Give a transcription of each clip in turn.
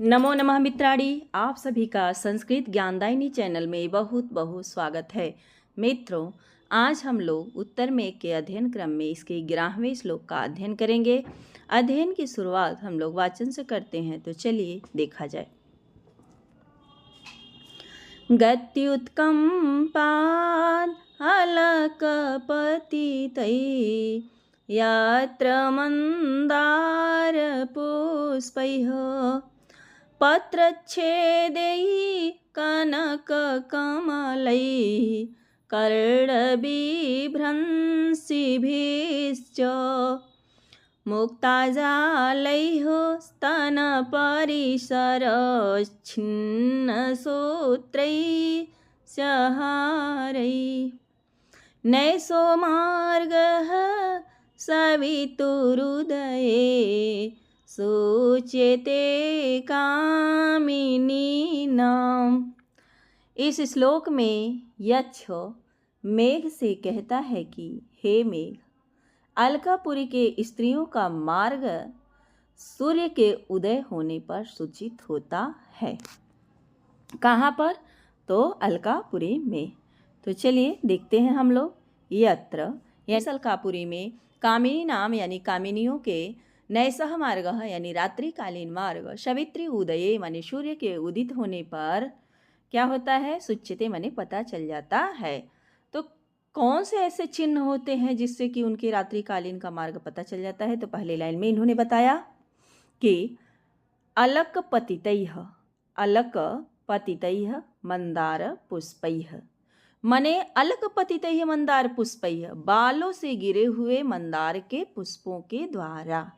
नमो नमः मित्राणि, आप सभी का संस्कृत ज्ञानदायिनी चैनल में बहुत बहुत स्वागत है। मित्रों, आज हम लोग उत्तर में के अध्ययन क्रम में इसके 11वें श्लोक का अध्ययन करेंगे। अध्ययन की शुरुआत हम लोग वाचन से करते हैं, तो चलिए देखा जाए। गत्युत्कम्पाद् अलकपतितै यत्र मन्दारपुष्पैः पत्रच्छेदैः कनककमलैः कर्णबिभ्रंशिभिश्च मुक्ताजालैः स्तनपरिसरच्छिन्नसूत्रैः सहारैः नैषो मार्गः सवितुरुदये सूच्यते कामिनीनाम्। इस श्लोक में यक्ष मेघ से कहता है कि हे मेघ, अलकापुरी के स्त्रियों का मार्ग सूर्य के उदय होने पर सूचित होता है। कहाँ पर? तो अलकापुरी में। तो चलिए देखते हैं हम लोग। यत्र यह अलकापुरी में कामिनी नाम यानी कामिनियों के नैसह मार्ग यानी रात्रिकालीन मार्ग सवित्री उदये माने सूर्य के उदित होने पर क्या होता है? सुच्यते माने पता चल जाता है। तो कौन से ऐसे चिन्ह होते हैं जिससे कि उनके रात्रिकालीन का मार्ग पता चल जाता है? तो पहले लाइन में इन्होंने बताया कि अलक पतितैः मंदार पुष्पैः, मने अलक पतितैः मंदार पुष्पैः, बालों से गिरे हुए मंदार के पुष्पों के द्वारा।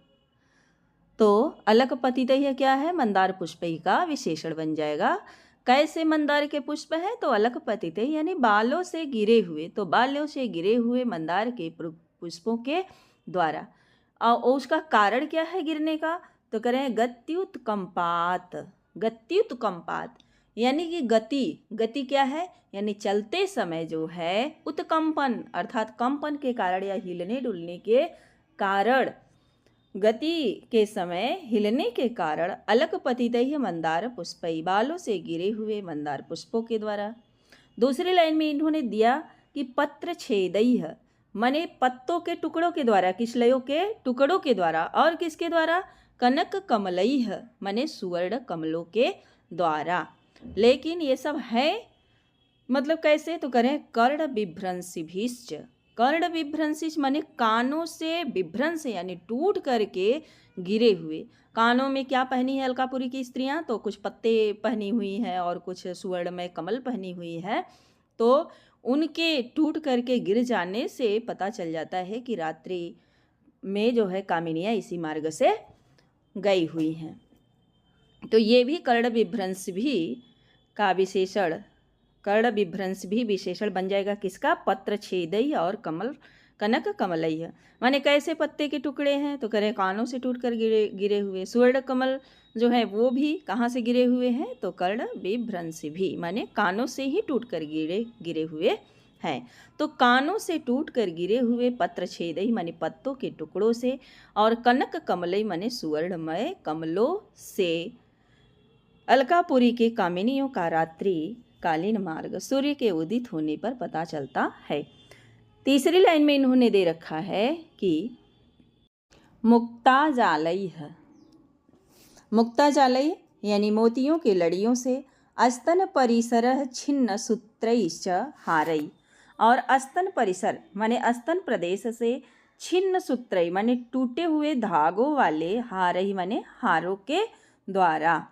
तो अलक पतितैः क्या है? मंदार पुष्पैः का विशेषण बन जाएगा। कैसे मंदार के पुष्प है? तो अलक पतितैः यानी बालों से गिरे हुए, तो बालों से गिरे हुए मंदार के पुष्पों के द्वारा। और उसका कारण क्या है गिरने का? तो करें गत्युत्कंपात। गत्युत्कंपात यानी कि गति क्या है? यानी चलते समय जो है उत्कंपन अर्थात कंपन के कारण या हिलने डुलने के कारण, गति के समय हिलने के कारण अलक पतितैः मंदार पुष्पैः, बालों से गिरे हुए मंदार पुष्पों के द्वारा। दूसरी लाइन में इन्होंने दिया कि पत्र छेदैः मने पत्तों के टुकड़ों के द्वारा, किशलयों के टुकड़ों के द्वारा। और किसके द्वारा? कनक कमलैः मने सुवर्ण कमलों के द्वारा। लेकिन ये सब है मतलब कैसे? तो करें कर्ण बिभ्रंशिभिश्च। कर्ण विभ्रंशिश माने कानों से विभ्रंश यानी टूट करके गिरे हुए। कानों में क्या पहनी है अलकापुरी की स्त्रियां? तो कुछ पत्ते पहनी हुई हैं और कुछ सुवर्ण में कमल पहनी हुई है। तो उनके टूट करके गिर जाने से पता चल जाता है कि रात्रि में जो है कामिनियाँ इसी मार्ग से गई हुई हैं। तो ये भी कर्ण विभ्रंश भी का विशेषण, कर्ण विभ्रंश भी विशेषण बन जाएगा। किसका? पत्र छेदई और कनक कमलई। माने कैसे पत्ते के टुकड़े हैं? तो करें कानों से टूटकर गिरे हुए। स्वर्ण कमल जो है वो भी कहाँ से गिरे हुए हैं? तो कर्ण विभ्रंश भी माने कानों से ही टूटकर गिरे हुए हैं। तो कानों से टूटकर गिरे हुए पत्र छेदई माने पत्तों के टुकड़ों से, और कनक कमलई माने सुवर्णमय कमलों से अलकापुरी के कामिनियों का रात्रि कालीन मार्ग सूर्य के उदित होने पर पता चलता है। तीसरी लाइन में इन्होंने दे रखा है कि मुक्ताजालैः। मुक्ताजालैः यानी मोतियों के लड़ियों से अस्तन परिसरः छिन्न सूत्रैश्च हारैः, और अस्तन परिसर माने अस्तन प्रदेश से छिन्न सूत्रैः माने टूटे हुए धागों वाले हारैः माने हारों के द्वारा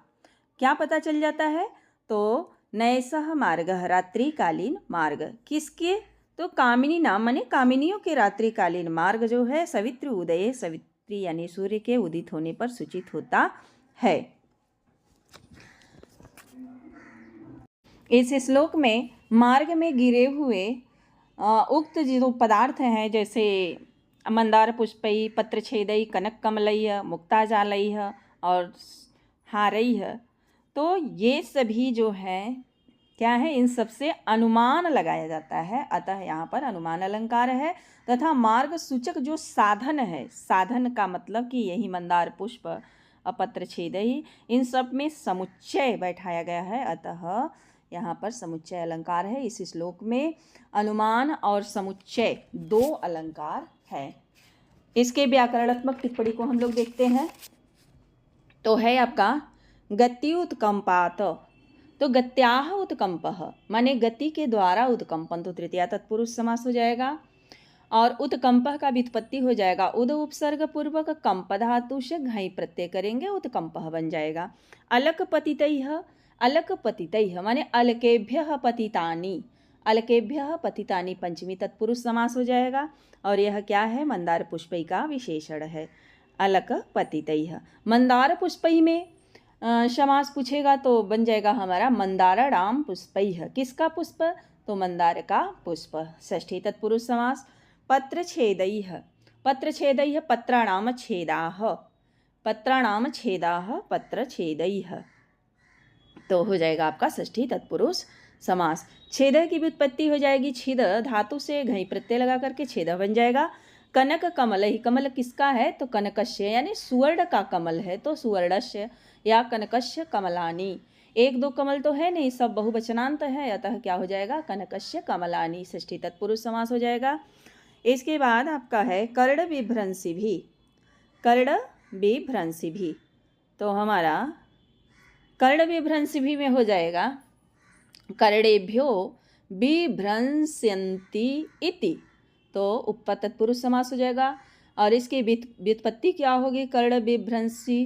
क्या पता चल जाता है? तो नैसह मार्ग रात्रिकालीन मार्ग किसके? तो कामिनी नाम माने कामिनियों के रात्रिकालीन मार्ग जो है सवित्री उदय, सवित्री यानी सूर्य के उदित होने पर सूचित होता है। इस श्लोक में मार्ग में गिरे हुए उक्त जो पदार्थ हैं जैसे मंदार पुष्पैः, पत्र छेदैः, कनक कमलैः, मुक्ताजालैः और हारैः, तो ये सभी जो है क्या है? इन सब से अनुमान लगाया जाता है। अतः यहाँ पर अनुमान अलंकार है। तथा मार्ग सूचक जो साधन है, साधन का मतलब कि यही मंदार पुष्प अपत्र छेदई, इन सब में समुच्चय बैठाया गया है, अतः यहाँ पर समुच्चय अलंकार है। इस श्लोक में अनुमान और समुच्चय 2 अलंकार है। इसके व्याकरणात्मक टिप्पणी को हम लोग देखते हैं, तो है आपका गति उत्कंपात, तो गत्याह उत्कंपः माने गति के द्वारा उत्कंपन, तो तृतीया तत्पुरुष समास हो जाएगा। और उत्कंपः का व्युत्पत्ति हो जाएगा उद उपसर्ग पूर्वक कंप धातु से घई प्रत्यय करेंगे, उत्कंपः बन जाएगा। अलक पतितैः, अलक पतितैः माने अलकेभ्यः पतितानि, अलकेभ्यः पतितानि पंचमी तत्पुरुष समास हो जाएगा। और यह क्या है, मंदार पुष्पै का विशेषण है, अलक पतितैः। मंदार पुष्पै में समास पूछेगा तो बन जाएगा हमारा मंदाराणाम पुष्पैः, किसका पुष्प, तो मंदार का पुष्प। षष्ठी तत्पुरुष समास पत्रछेदैः, पत्रछेदैः पत्राणाम छेदाः, पत्राणाम छेदाः पत्रछेदैः, तो हो जाएगा आपका षष्ठी तत्पुरुष समास। छेद की व्युत्पत्ति हो जाएगी छिद धातु से घई प्रत्यय लगा करके छेद बन जाएगा। कनक कमल ही, कमल किसका है, तो कनकस्य यानी सुवर्ण का कमल है, तो सुवर्णस्य या कनकस्य कमलानी। 1-2 कमल तो है नहीं, सब बहुवचनांत है, अतः क्या हो जाएगा, कनकस्य कमलानी, षष्ठी तत्पुरुष समास हो जाएगा। इसके बाद आपका है कर्ण विभ्रंशी भी, कर्ण विभ्रंशी भी, तो हमारा कर्ण विभ्रंशी भी में हो जाएगा कर्णेभ्यो विभ्रंस्यन्ति इति, तो उपपद तत्पुरुष समास हो जाएगा। और इसकी व्युत्पत्ति क्या होगी कर्ण विभ्रंशी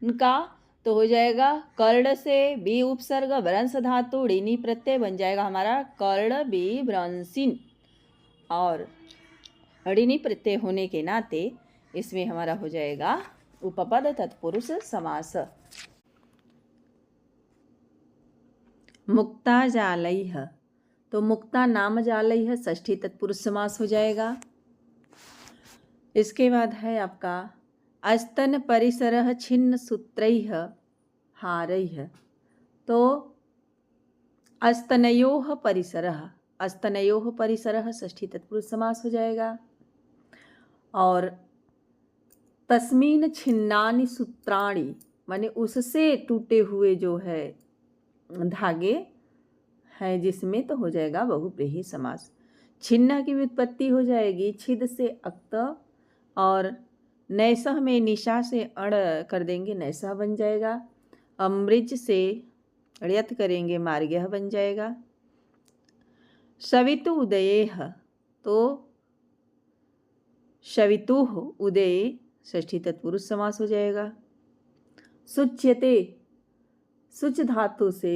का, तो हो जाएगा कर्ण से बी उपसर्ग भ्रंश धातु ऋणी प्रत्यय बन जाएगा हमारा कर्ण विभ्रंशिन, और ऋणी प्रत्यय होने के नाते इसमें हमारा हो जाएगा उपपद तत्पुरुष समास। मुक्ता जालैः, तो मुक्ता नाम जालैः षष्ठी तत्पुरुष समास हो जाएगा। इसके बाद है आपका अस्तन परिसरः छिन्न सूत्रैः हारैः, तो अस्तनयोः परिसरः, अस्तनयोः परिसरः षष्ठी तत्पुरुष समास हो जाएगा। और तस्मीन छिन्नानि सूत्राणि माने उससे टूटे हुए जो है धागे हैं जिसमें, तो हो जाएगा बहुव्रीहि समास। छिन्न की व्युत्पत्ति हो जाएगी छिद से अक्त, और नैसह में निशा से अण कर देंगे, नैसह बन जाएगा। अमृज से ण्यत करेंगे, मार्ग्यः बन जाएगा। सवितु उदयेह, तो सवितुः उदये षष्ठी तत्पुरुष समास हो जाएगा। सुच्यते, सुच धातु से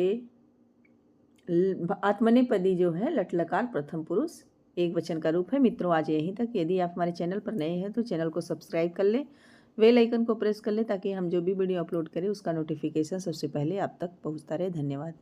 आत्मनेपदी जो है लट लकार प्रथम पुरुष एक वचन का रूप है। मित्रों आज यहीं तक। यदि आप हमारे चैनल पर नए हैं तो चैनल को सब्सक्राइब कर लें, बेल आइकन को प्रेस कर लें, ताकि हम जो भी वीडियो अपलोड करें उसका नोटिफिकेशन सबसे पहले आप तक पहुंचता रहे। धन्यवाद।